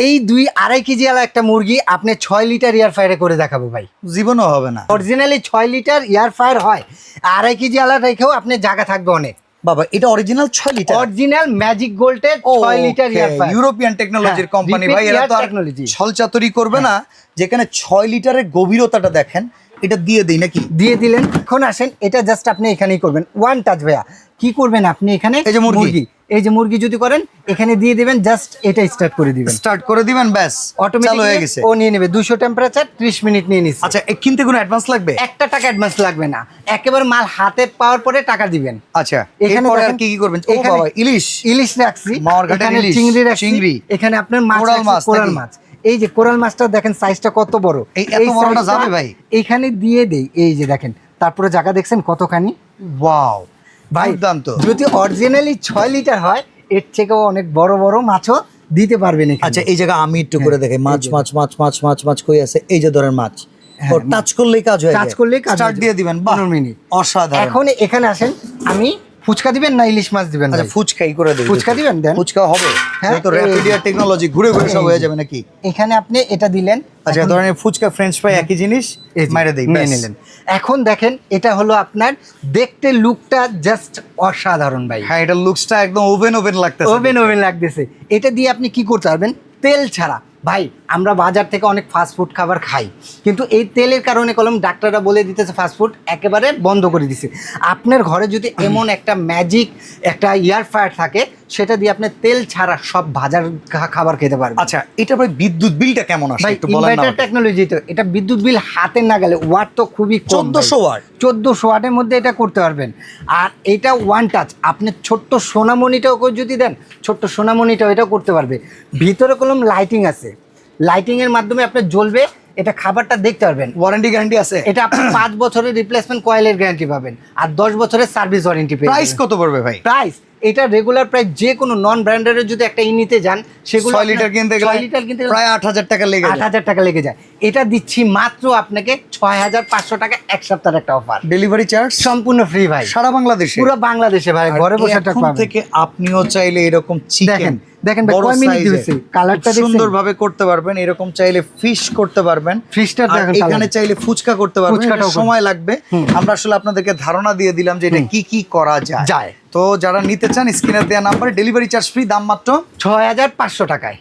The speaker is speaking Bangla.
এই 2-2.5 কেজি আলা একটা মুরগি আপনি 6 লিটার এয়ার ফ্রায়ারে করে দেখাবো ভাই, জীবনও হবে না। অরিজিনালি 6 লিটার এয়ার ফ্রায়ার হয়, 2.5 কেজি আলা রেখেও আপনি জায়গা থাকবে অনেক। বাবা এটা অরিজিনাল 6 লিটার, অরিজিনাল ম্যাজিক গোল্ডের 6 লিটার এয়ার ফ্রায়ার, ইউরোপিয়ান টেকনোলজির কোম্পানি ভাই। এরা তো আর ছলচাতুরি করবে না, যেখানে 6 লিটারের গভীরতাটা দেখেন। এটা দিয়ে দেই নাকি? দিয়ে দিলেন। এখন আসেন, এটা জাস্ট আপনি এখানেই করবেন, ওয়ান টাচ ভাইয়া। কি করবেন আপনি এখানে, এই যে মুরগি, এই যে মুরগি যদি করেন এখানে দিয়ে দিবেন, জাস্ট এটা স্টার্ট করে দিবেন, স্টার্ট করে দিবেন, ব্যাস চালু হয়ে গেছে। ও নিয়ে নেবে 200 টেম্পারেচার, 30 মিনিট নিয়ে নিচ্ছে। আচ্ছা কিনতে কোনো অ্যাডভান্স লাগবে? 1 টাকা অ্যাডভান্স লাগবে না, একেবারে মাল হাতে পাওয়ার পরে টাকা দিবেন। আচ্ছা এখানে এরপর আর কি কি করবেন? ও বাবা ইলিশ, ইলিশ রাখছি, মাওয়ারঘাটের এখানে ইলিশ, চিংড়ি রাখছি, চিংড়ি, এখানে আপনার মাছ কোরাল মাছ, কোরাল মাছ। এই যে কোরাল মাছটা দেখেন সাইজটা কত বড়, এই এত বড়টা যাবে ভাই? এখানে দিয়ে দেই, এই যে দেখেন, তারপরে জায়গা দেখছেন কতখানি। ওয়াও ভাই দুর্দান্ত। যদি অরিজিনালি 6 লিটার হয়, এর থেকেও অনেক বড় বড় মাছও দিতে পারবেন এখানে। আচ্ছা এই জায়গা আমি একটু করে দেখাই, মাছ মাছ মাছ মাছ মাছ মাছ কই আছে, এই যে ধরেন মাছ, ও টাচ করলেই কাজ হয়ে যায়, টাচ করলেই কাজ স্টার্ট দিয়ে দিবেন, 15 মিনিট। অসাধারণ। এখন এখানে আসেন, আমি ফুচকা দিবেন না ইলিশ মাছ দিবেন? আচ্ছা ফুচকাই করে দেব। ফুচকা দিবেন, দেন। ফুচকা হবে, হ্যাঁ, তো র‍্যাপিড এয়ার টেকনোলজি ঘুরে ঘুরে সব হয়ে যাবে নাকি? এখানে আপনি এটা দিলেন। আচ্ছা ধরেন ফুচকা ফ্রেঞ্চ ফ্রাই একই জিনিস, মাইরে দেই, নিয়ে নিলেন। এখন দেখেন এটা হলো আপনার দেখতে লুকটা জাস্ট অসাধারণ ভাই। হ্যাঁ এটা লুকসটা একদম ওভেন ওভেন লাগতেছে, ওভেন ওভেন লাগতেছে। এটা দিয়ে আপনি কি করতে পারবেন, তেল ছাড়া। ভাই আমরা বাজার থেকে অনেক ফাস্টফুড খাবার খাই, কিন্তু এই তেলের কারণে কলম ডাক্তাররা বলে দিতেছে ফাস্টফুড একেবারে বন্ধ করে দিছে। আপনার ঘরে যদি এমন একটা ম্যাজিক একটা এয়ার ফ্রায়ার থাকে, সেটা দিয়ে আপনি তেল ছাড়া সব ভাজার খাবার খেতে পারবেন। আচ্ছা এটা ভাই বিদ্যুৎ বিলটা কেমন আসে ভাই একটু বলেন না? ইনভার্টার টেকনোলজি, তো এটা বিদ্যুৎ বিল হাতে না গেলে, ওয়াট তো খুবই কম, 1400 ওয়াট, 1400 ওয়াটের মধ্যে এটা করতে পারবেন। আর এটা ওয়ান টাচ, আপনি ছোট্ট সোনামণিটাও যদি দেন, ছোট্ট সোনামণিটাও এটা করতে পারবে। ভিতরে কলম লাইটিং আছে, লাইটিং এর মাধ্যমে আপনার জ্বলবে, এটা খাবারটা দেখতে পারবেন। ওয়ারেন্টি গ্যারান্টি আছে? এটা আপনি 5 বছরের রিপ্লেসমেন্ট কয়েলের গ্যারান্টি পাবেন, আর 10 বছরের সার্ভিস ওয়ারেন্টি পাবেন। প্রাইস কত পড়বে ভাই? প্রাইস এটা রেগুলার প্রাইস, যে কোনো নন ব্র্যান্ডের যদি একটা নিতে যান, সেগুলো 6 লিটার কিনতে গেলে প্রায় 8000 টাকা লেগে যায়। 8000 টাকা লেগে যায়। এটা দিচ্ছি মাত্র আপনাকে 6500 টাকা, এক সপ্তাহের একটা অফার। ডেলিভারি চার্জ সম্পূর্ণ ফ্রি ভাই, সারা বাংলাদেশে, পুরো বাংলাদেশে ভাই, ঘরে বসে টাকা এখন পাবেন। থেকে আপনিও চাইলে এরকম চিকেন দেখেন ভাই কয় মিনিট দিয়েছে, কালারটা দেখেন সুন্দরভাবে করতে পারবেন। এরকম চাইলে ফিশ করতে পারবেন, ফিশটা আর দেখেন, এখানে চাইলে ফুচকা করতে পারবেন। ফুচকাটাও এটা সময় লাগবে, আমরা আসলে আপনাদেরকে ধারণা দিয়ে দিলাম যে এটা কি কি করা যায়। তো যারা নিতে চান স্ক্রিনে দেওয়া নাম্বারে ডেলিভারি চার্জ ফ্রি, দাম মাত্র 6500 টাকায়।